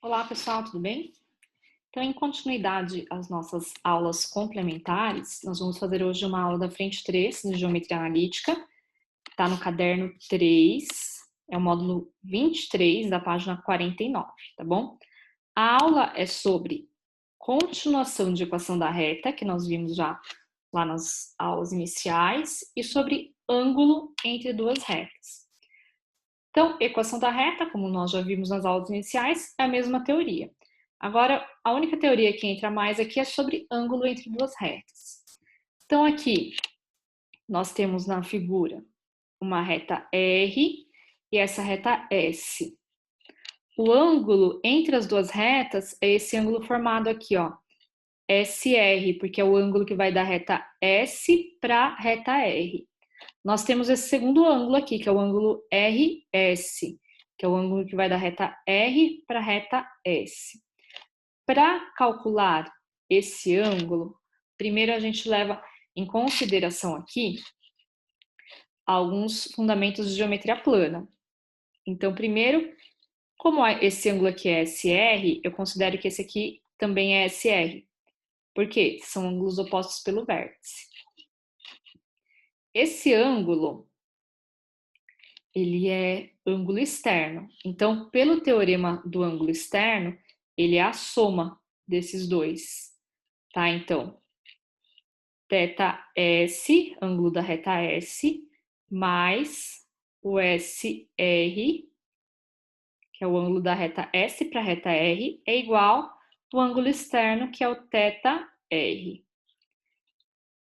Olá, pessoal, tudo bem? Então, em continuidade às nossas aulas complementares, nós vamos fazer hoje uma aula da frente 3 de Geometria Analítica. Está no caderno 3, é o módulo 23, da página 49, tá bom? A aula é sobre continuação de equação da reta, que nós vimos já lá nas aulas iniciais, e sobre ângulo entre duas retas. Então, equação da reta, como nós já vimos nas aulas iniciais, é a mesma teoria. Agora, a única teoria que entra mais aqui é sobre ângulo entre duas retas. Então, aqui, nós temos na figura uma reta R e essa reta S. O ângulo entre as duas retas é esse ângulo formado aqui, ó, SR, porque é o ângulo que vai da reta S para a reta R. Nós temos esse segundo ângulo aqui, que é o ângulo RS, que é o ângulo que vai da reta R para a reta S. Para calcular esse ângulo, primeiro a gente leva em consideração aqui alguns fundamentos de geometria plana. Então, primeiro, como esse ângulo aqui é SR, eu considero que esse aqui também é SR. Por quê? São ângulos opostos pelo vértice. Esse ângulo, ele é ângulo externo. Então, pelo teorema do ângulo externo, ele é a soma desses dois, tá? Então, θS, ângulo da reta S, mais o SR, que é o ângulo da reta S para a reta R, é igual ao ângulo externo, que é o θR.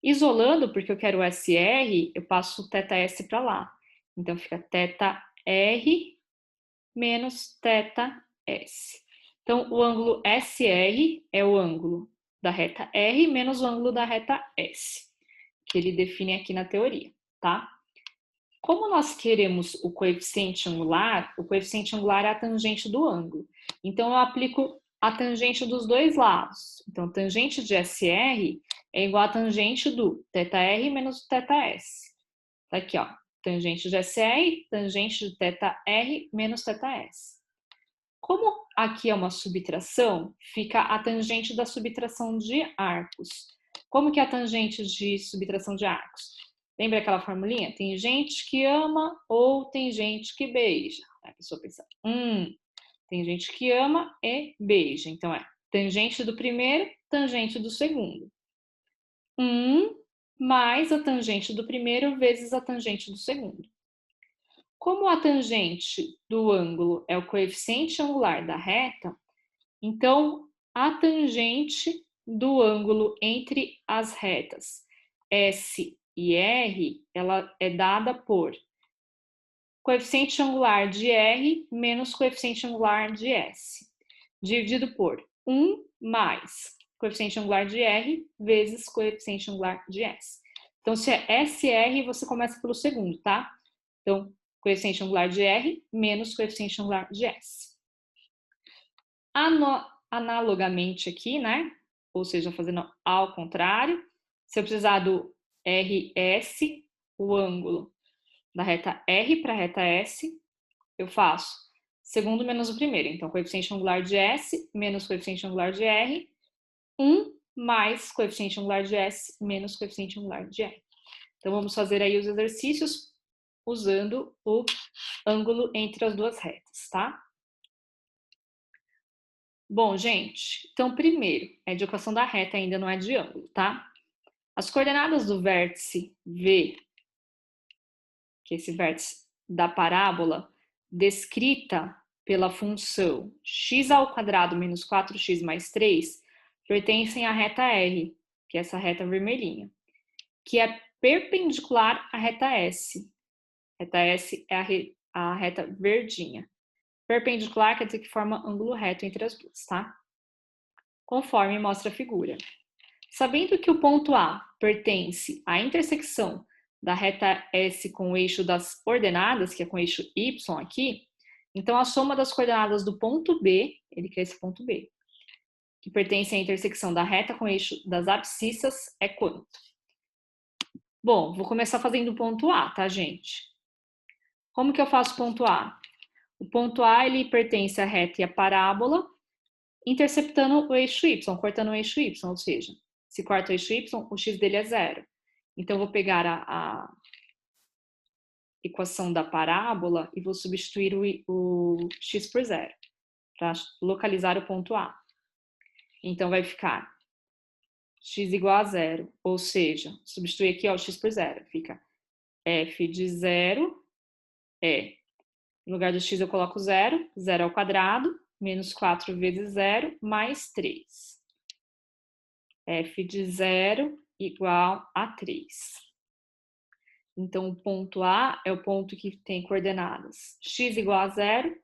Isolando, porque eu quero o SR, eu passo o θS para lá. Então, fica θR menos θS. Então, o ângulo SR é o ângulo da reta R menos o ângulo da reta S, que ele define aqui na teoria, tá? Como nós queremos o coeficiente angular é a tangente do ângulo. Então, eu aplico a tangente dos dois lados. Então, tangente de SR é igual a tangente do θR menos o θS. Tá aqui, ó. Tangente de SR, tangente de θR menos θS. Como aqui é uma subtração, fica a tangente da subtração de arcos. Como que é a tangente de subtração de arcos? Lembra aquela formulinha? Tem gente que ama ou tem gente que beija. A pessoa pensa, tem gente que ama e beija. Então, é tangente do primeiro, tangente do segundo. 1 mais a tangente do primeiro vezes a tangente do segundo. Como a tangente do ângulo é o coeficiente angular da reta, então a tangente do ângulo entre as retas S e R, ela é dada por coeficiente angular de R menos coeficiente angular de S, dividido por 1 mais coeficiente angular de R vezes coeficiente angular de S. Então, se é SR, você começa pelo segundo, tá? Então, coeficiente angular de R menos coeficiente angular de S. Analogamente aqui, né? Ou seja, fazendo ao contrário, se eu precisar do RS, o ângulo da reta R para a reta S, eu faço segundo menos o primeiro. Então, coeficiente angular de S menos coeficiente angular de R, 1 mais coeficiente angular de S menos coeficiente angular de R. Então, vamos fazer aí os exercícios usando o ângulo entre as duas retas, tá? Bom, gente, então primeiro, é de equação da reta, ainda não é de ângulo, tá? As coordenadas do vértice V, que é esse vértice da parábola, descrita pela função x² menos 4x mais 3, pertencem à reta R, que é essa reta vermelhinha, que é perpendicular à reta S. Reta S é a reta verdinha. Perpendicular quer dizer que forma ângulo reto entre as duas, tá? Conforme mostra a figura. Sabendo que o ponto A pertence à intersecção da reta S com o eixo das ordenadas, que é com o eixo Y aqui, então a soma das coordenadas do ponto B, ele quer esse ponto B, que pertence à intersecção da reta com o eixo das abscissas, é quanto? Bom, vou começar fazendo o ponto A, tá, gente? Como que eu faço o ponto A? O ponto A, ele pertence à reta e à parábola, interceptando o eixo y, cortando o eixo y, ou seja, se corta o eixo y, o x dele é 0. Então, eu vou pegar a equação da parábola e vou substituir o x por 0, para localizar o ponto A. Então, vai ficar x igual a 0, ou seja, substituir aqui ó, o x por 0, fica f de 0 é, no lugar do x eu coloco 0, 0 ao quadrado, menos 4 vezes 0, mais 3. F de 0 igual a 3. Então, o ponto A é o ponto que tem coordenadas x igual a 0,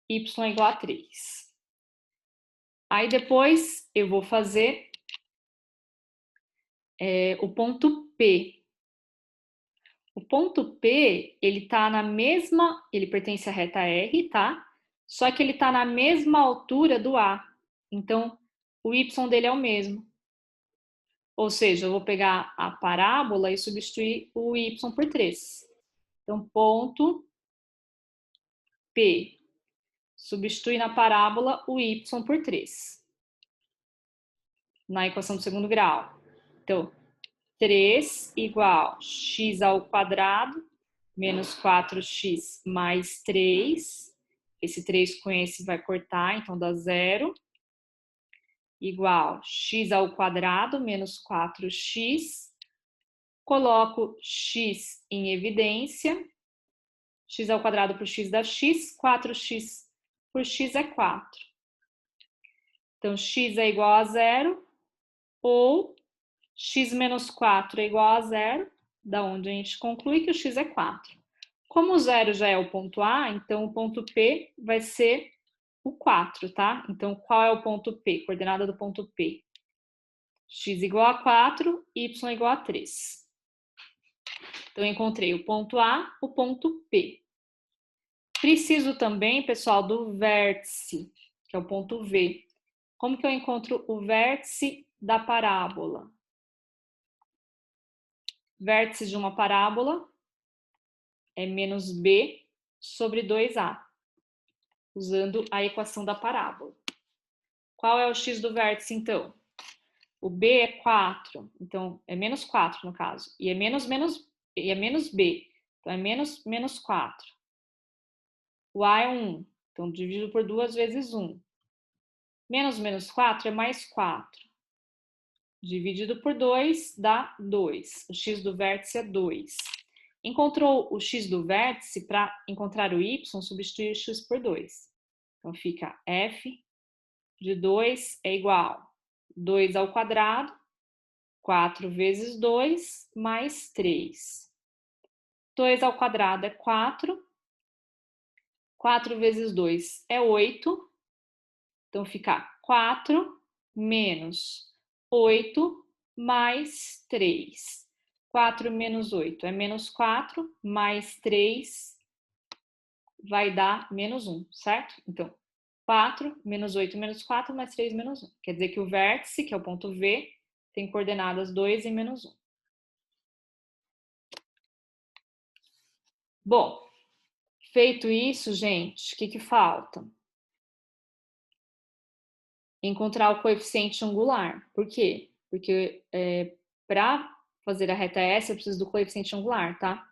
y igual a 3. Aí, depois, eu vou fazer o ponto P. O ponto P, ele tá na mesma, ele pertence à reta R, tá? Só que ele tá na mesma altura do A. Então, o y dele é o mesmo. Ou seja, eu vou pegar a parábola e substituir o y por 3. Então, ponto P. Substitui na parábola o y por 3. Na equação do segundo grau. Então, 3 igual x ao quadrado menos 4x mais 3. Esse 3 com esse vai cortar, então dá 0. Igual x ao quadrado menos 4x. Coloco x em evidência. X ao quadrado por x dá x. 4x por x é 4. Então, x é igual a 0. Ou x menos 4 é igual a 0. Da onde a gente conclui que o x é 4. Como o 0 já é o ponto A, então o ponto P vai ser o 4, tá? Então, qual é o ponto P? Coordenada do ponto P. X igual a 4, y igual a 3. Então, eu encontrei o ponto A, o ponto P. Preciso também, pessoal, do vértice, que é o ponto V. Como que eu encontro o vértice da parábola? Vértice de uma parábola é menos B sobre 2A, usando a equação da parábola. Qual é o x do vértice, então? O B é 4, então é menos 4 no caso, e é menos B, então é menos 4. O A é 1, então dividido por 2 vezes 1. Menos 4 é mais 4. Dividido por 2 dá 2. O x do vértice é 2. Encontrou o x do vértice, para encontrar o y, substitui o x por 2. Então fica f de 2 é igual a 2 ao quadrado, 4 vezes 2, mais 3. 2 ao quadrado é 4. 4 vezes 2 é 8. Então fica 4 menos 8 mais 3. 4 menos 8 é menos 4, mais 3 vai dar menos 1, certo? Então, 4 menos 8 menos 4, mais 3 menos 1. Quer dizer que o vértice, que é o ponto V, tem coordenadas 2 e menos 1. Bom, feito isso, gente, o que falta? Encontrar o coeficiente angular. Por quê? Porque para fazer a reta S, eu preciso do coeficiente angular, tá?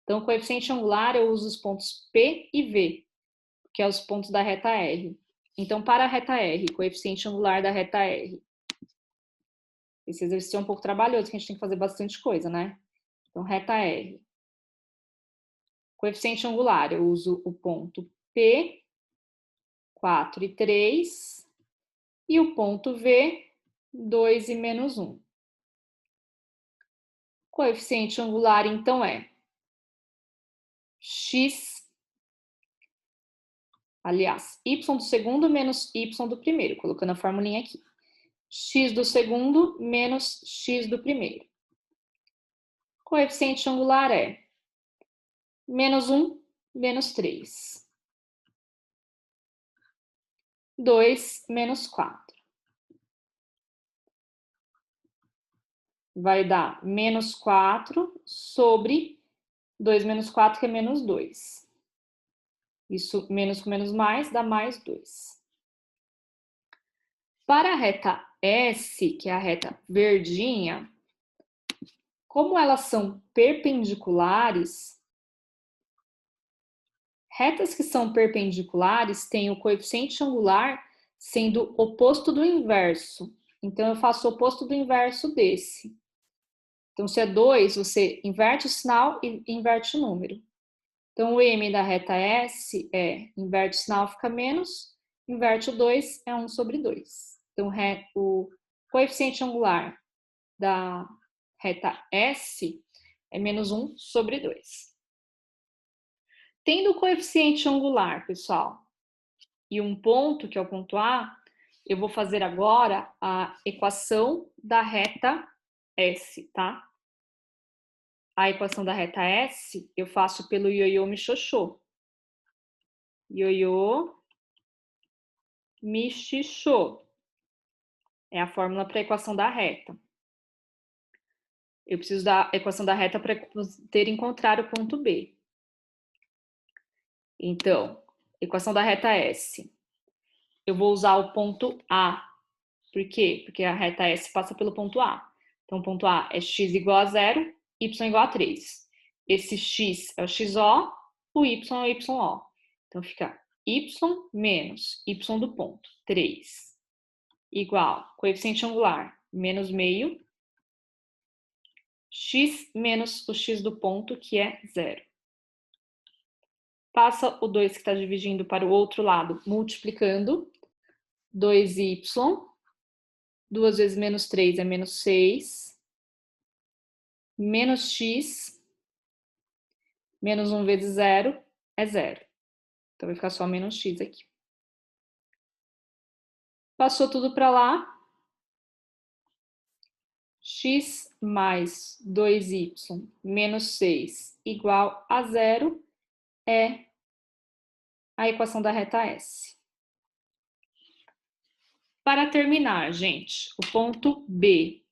Então, o coeficiente angular, eu uso os pontos P e V, que é os pontos da reta R. Então, para a reta R, coeficiente angular da reta R. Esse exercício é um pouco trabalhoso, que a gente tem que fazer bastante coisa, né? Então, reta R. Coeficiente angular, eu uso o ponto P, 4 e 3, e o ponto V, 2 e menos 1. Coeficiente angular, então, é x, aliás, y do segundo menos y do primeiro, colocando a formulinha aqui. X do segundo menos x do primeiro. Coeficiente angular é menos 1, menos 3. 2 menos 4. Vai dar menos 4 sobre 2 menos 4, que é menos 2. Isso, menos com menos mais, dá mais 2. Para a reta S, que é a reta verdinha, como elas são perpendiculares, retas que são perpendiculares têm o coeficiente angular sendo oposto do inverso. Então, eu faço o oposto do inverso desse. Então, se é 2, você inverte o sinal e inverte o número. Então, o m da reta S é, inverte o sinal, fica menos, inverte o 2, é 1 sobre 2. Então, o coeficiente angular da reta S é menos 1 sobre 2. Tendo o coeficiente angular, pessoal, e um ponto, que é o ponto A, eu vou fazer agora a equação da reta S, tá? A equação da reta S eu faço pelo ioiô michôchô. Ioiô michôchô. É a fórmula para a equação da reta. Eu preciso da equação da reta para poder encontrar o ponto B. Então, equação da reta S. Eu vou usar o ponto A. Por quê? Porque a reta S passa pelo ponto A. Então, o ponto A é x igual a 0, y igual a 3. Esse x é o xo, o y é o yo. Então, fica y menos y do ponto, 3, igual coeficiente angular, menos meio, x menos o x do ponto, que é 0. Passa o 2 que está dividindo para o outro lado, multiplicando. 2y, 2 vezes menos 3 é menos 6. Menos x, menos 1 vezes 0 é 0. Então, vai ficar só menos x aqui. Passou tudo para lá. X mais 2y menos 6 igual a 0 é a equação da reta S. Para terminar, gente, o ponto B.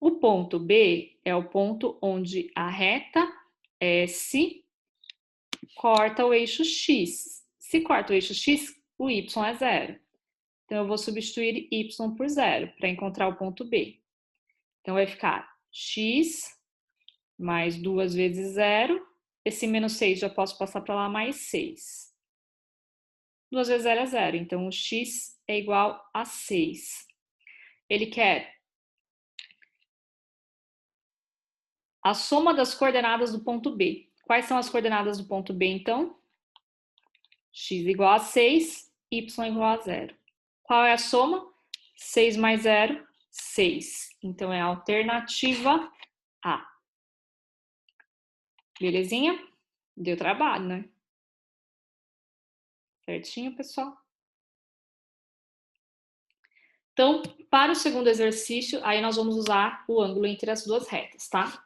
O ponto B é o ponto onde a reta S corta o eixo X. Se corta o eixo X, o Y é 0. Então, eu vou substituir y por 0 para encontrar o ponto B. Então, vai ficar x mais 2 vezes 0. Esse menos 6 já posso passar para lá, mais 6. 2 vezes 0 é 0. Então, o x é igual a 6. Ele quer a soma das coordenadas do ponto B. Quais são as coordenadas do ponto B, então? X igual a 6, y igual a 0. Qual é a soma? 6 mais 0, 6. Então, é a alternativa A. Belezinha? Deu trabalho, né? Certinho, pessoal? Então, para o segundo exercício, aí nós vamos usar o ângulo entre as duas retas, tá?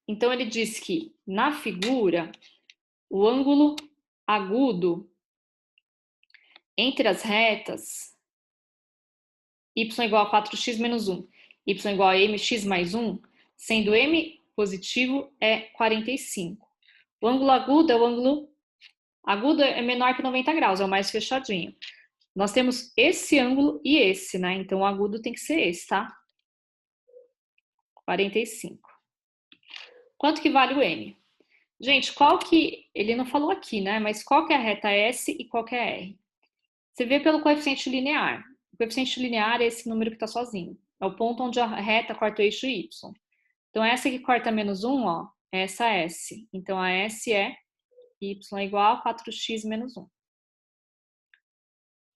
Então, ele diz que, na figura, o ângulo agudo entre as retas y igual a 4x menos 1, y igual a mx mais 1, sendo m positivo, é 45. O ângulo agudo é menor que 90 graus, é o mais fechadinho. Nós temos esse ângulo e esse, né? Então, o agudo tem que ser esse, tá? 45. Quanto que vale o m? Gente, qual que... Ele não falou aqui, né? Mas qual que é a reta S e qual que é a R? Você vê pelo coeficiente linear. O coeficiente linear é esse número que está sozinho. É o ponto onde a reta corta o eixo Y. Então, essa que corta menos 1, ó, é essa S. Então, a S é Y igual a 4x menos 1.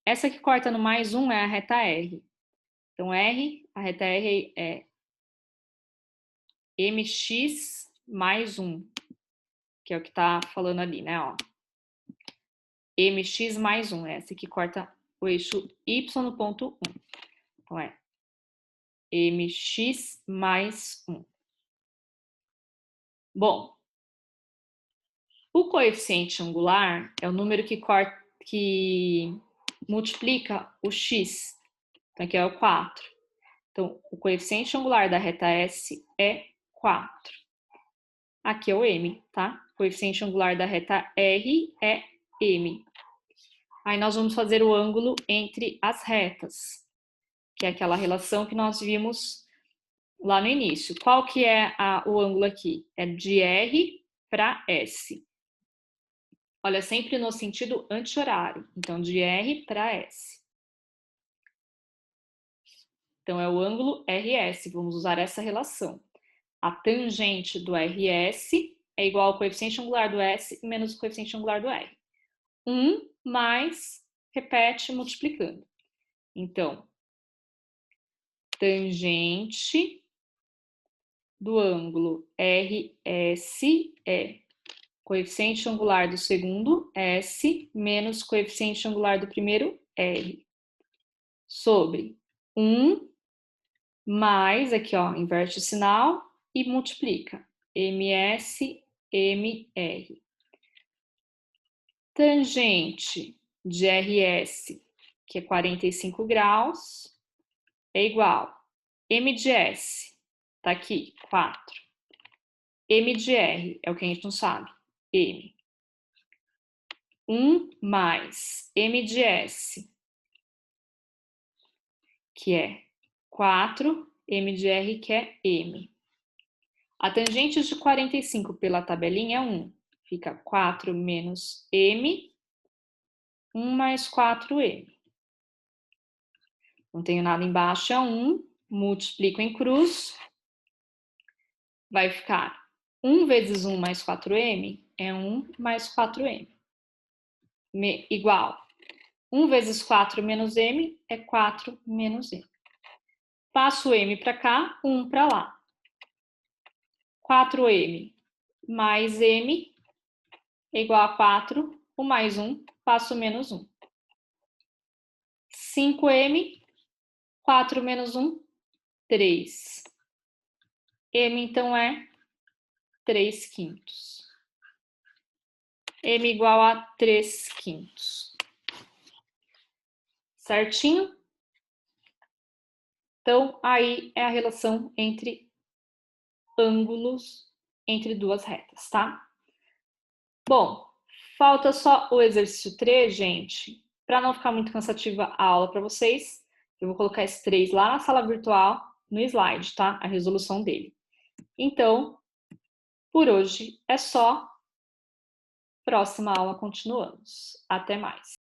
Essa que corta no mais 1 é a reta R. Então, a reta R é mx mais 1, que é o que está falando ali, né? Ó. mx mais 1, essa que corta o eixo Y no ponto 1. Então, é mx mais 1. Bom, o coeficiente angular é o número que multiplica o x. Então, aqui é o 4. Então, o coeficiente angular da reta S é 4. Aqui é o m, tá? O coeficiente angular da reta R é m. Aí nós vamos fazer o ângulo entre as retas, que é aquela relação que nós vimos lá no início. Qual que é o ângulo aqui? É de R para S. Olha, sempre no sentido anti-horário. Então, de R para S. Então, é o ângulo RS. Vamos usar essa relação. A tangente do RS é igual ao coeficiente angular do S menos o coeficiente angular do R. 1 mais, repete, multiplicando. Então, tangente do ângulo RS é coeficiente angular do segundo, S, menos coeficiente angular do primeiro, R, sobre 1 mais, aqui ó, inverte o sinal e multiplica, MS, MR. Tangente de RS, que é 45 graus, é igual M de S, tá aqui, 4. M de R, é o que a gente não sabe, M. 1 mais M de S, que é 4, M de R, que é M. A tangente de 45 pela tabelinha é 1. Fica 4 menos M, 1 mais 4M. Não tenho nada embaixo, é 1. Multiplico em cruz. Vai ficar 1 vezes 1 mais 4M é 1 mais 4M. Igual 1 vezes 4 menos M é 4 menos M. Passo M para cá, 1 para lá. 4M mais M é igual a 4. O mais 1, passo menos 1. 5M, 4 menos 1, 3. M, então, é 3 quintos. M igual a 3 quintos. Certinho? Então, aí é a relação entre ângulos entre duas retas, tá? Bom, falta só o exercício 3, gente. Para não ficar muito cansativa a aula para vocês, eu vou colocar esse 3 lá na sala virtual, no slide, tá? A resolução dele. Então, por hoje é só. Próxima aula continuamos. Até mais.